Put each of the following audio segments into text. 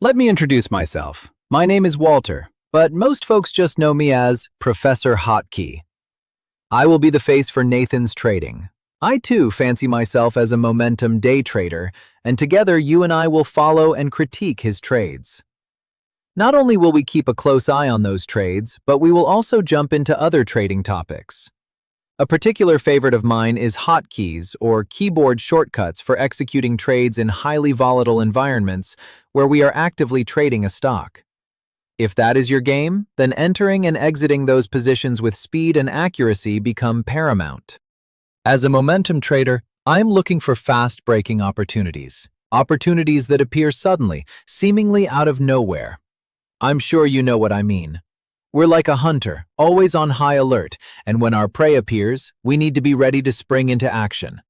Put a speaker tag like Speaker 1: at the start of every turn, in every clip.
Speaker 1: Let me introduce myself. My name is Walter, but most folks just know me as Professor Hotkey. I will be the face for Nathan's trading. I too fancy myself as a momentum day trader, and together you and I will follow and critique his trades. Not only will we keep a close eye on those trades, but we will also jump into other trading topics. A particular favorite of mine is hotkeys, or keyboard shortcuts for executing trades in highly volatile environments where we are actively trading a stock. If that is your game, then entering and exiting those positions with speed and accuracy become paramount. As a momentum trader, I'm looking for fast-breaking opportunities that appear suddenly, seemingly out of nowhere. I'm sure you know what I mean. We're like a hunter, always on high alert, and when our prey appears, we need to be ready to spring into action.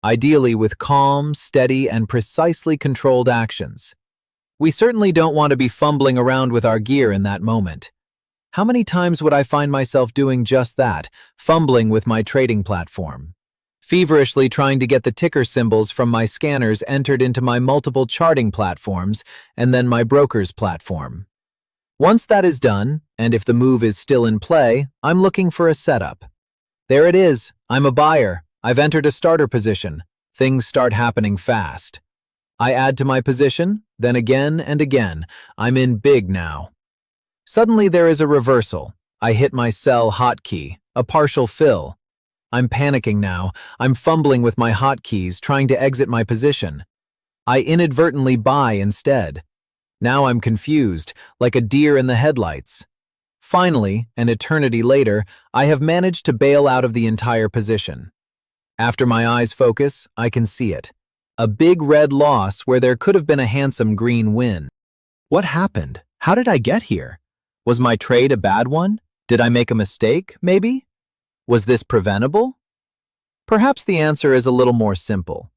Speaker 1: Ideally with calm, steady, and precisely controlled actions. We certainly don't want to be fumbling around with our gear in that moment. How many times would I find myself doing just that, fumbling with my trading platform? Feverishly trying to get the ticker symbols from my scanners entered into my multiple charting platforms and then my broker's platform. Once that is done, and if the move is still in play, I'm looking for a setup. There it is. I'm a buyer. I've entered a starter position. Things start happening fast. I add to my position, then again and again. I'm in big now. Suddenly there is a reversal. I hit my sell hotkey, a partial fill. I'm panicking now. I'm fumbling with my hotkeys, trying to exit my position. I inadvertently buy instead. Now I'm confused, like a deer in the headlights. Finally, an eternity later, I have managed to bail out of the entire position. After my eyes focus, I can see it. A big red loss where there could have been a handsome green win. What happened? How did I get here? Was my trade a bad one? Did I make a mistake, maybe? Was this preventable? Perhaps the answer is a little more simple.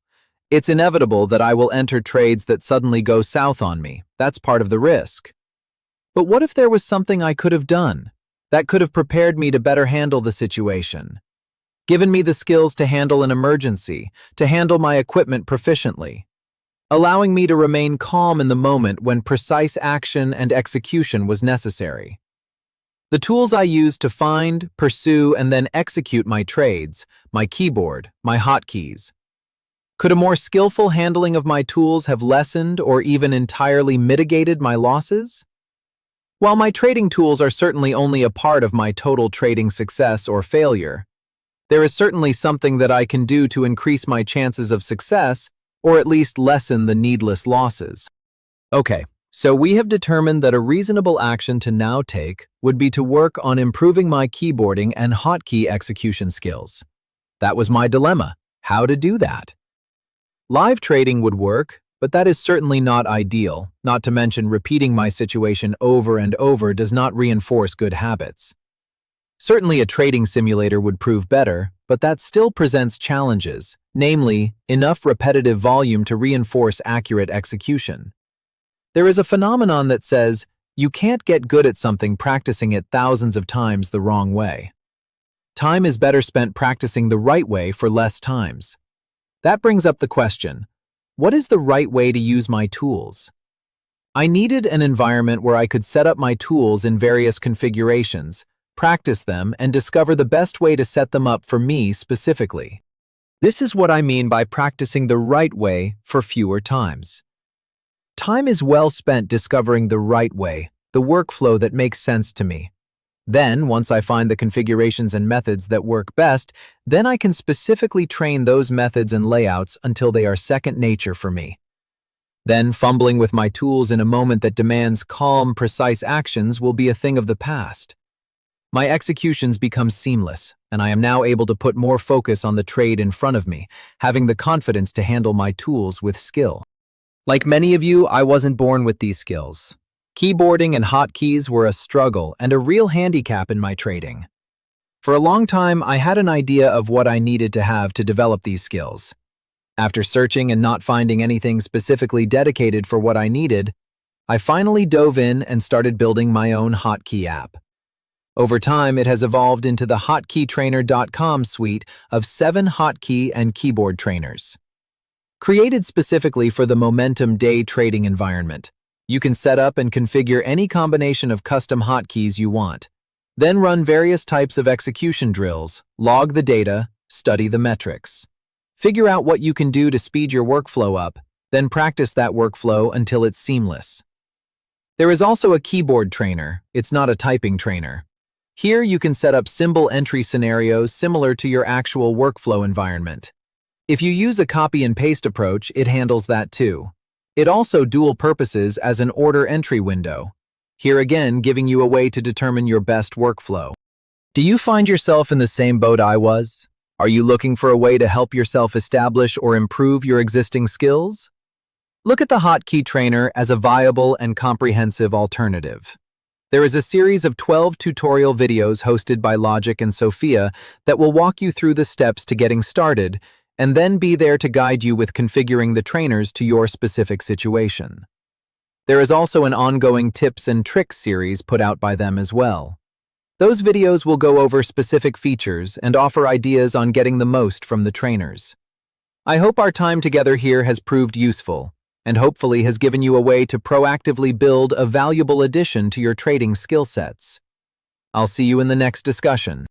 Speaker 1: It's inevitable that I will enter trades that suddenly go south on me. That's part of the risk. But what if there was something I could have done that could have prepared me to better handle the situation? Given me the skills to handle an emergency, to handle my equipment proficiently, allowing me to remain calm in the moment when precise action and execution was necessary. The tools I used to find, pursue, and then execute my trades, my keyboard, my hotkeys. Could a more skillful handling of my tools have lessened or even entirely mitigated my losses? While my trading tools are certainly only a part of my total trading success or failure, there is certainly something that I can do to increase my chances of success or at least lessen the needless losses. Okay, so we have determined that a reasonable action to now take would be to work on improving my keyboarding and hotkey execution skills. That was my dilemma, how to do that. Live trading would work, but that is certainly not ideal, not to mention repeating my situation over and over does not reinforce good habits. Certainly a trading simulator would prove better, but that still presents challenges, namely, enough repetitive volume to reinforce accurate execution. There is a phenomenon that says, you can't get good at something practicing it thousands of times the wrong way. Time is better spent practicing the right way for less times. That brings up the question, what is the right way to use my tools? I needed an environment where I could set up my tools in various configurations, practice them, and discover the best way to set them up for me specifically. This is what I mean by practicing the right way for fewer times. Time is well spent discovering the right way, the workflow that makes sense to me. Then, once I find the configurations and methods that work best, then I can specifically train those methods and layouts until they are second nature for me. Then, fumbling with my tools in a moment that demands calm, precise actions will be a thing of the past. My executions become seamless, and I am now able to put more focus on the trade in front of me, having the confidence to handle my tools with skill. Like many of you, I wasn't born with these skills. Keyboarding and hotkeys were a struggle and a real handicap in my trading. For a long time, I had an idea of what I needed to have to develop these skills. After searching and not finding anything specifically dedicated for what I needed, I finally dove in and started building my own hotkey app. Over time, it has evolved into the HotkeyTrainer.com suite of 7 hotkey and keyboard trainers. Created specifically for the momentum day trading environment, You can set up and configure any combination of custom hotkeys you want. Then run various types of execution drills, log the data, study the metrics. Figure out what you can do to speed your workflow up, then practice that workflow until it's seamless. There is also a keyboard trainer. It's not a typing trainer. Here you can set up symbol entry scenarios similar to your actual workflow environment. If you use a copy and paste approach, it handles that too. It also dual purposes as an order entry window. Here again, giving you a way to determine your best workflow. Do you find yourself in the same boat I was? Are you looking for a way to help yourself establish or improve your existing skills? Look at the Hotkey Trainer as a viable and comprehensive alternative. There is a series of 12 tutorial videos hosted by Logic and Sophia that will walk you through the steps to getting started and then be there to guide you with configuring the trainers to your specific situation. There is also an ongoing tips and tricks series put out by them as well. Those videos will go over specific features and offer ideas on getting the most from the trainers. I hope our time together here has proved useful, and hopefully has given you a way to proactively build a valuable addition to your trading skill sets. I'll see you in the next discussion.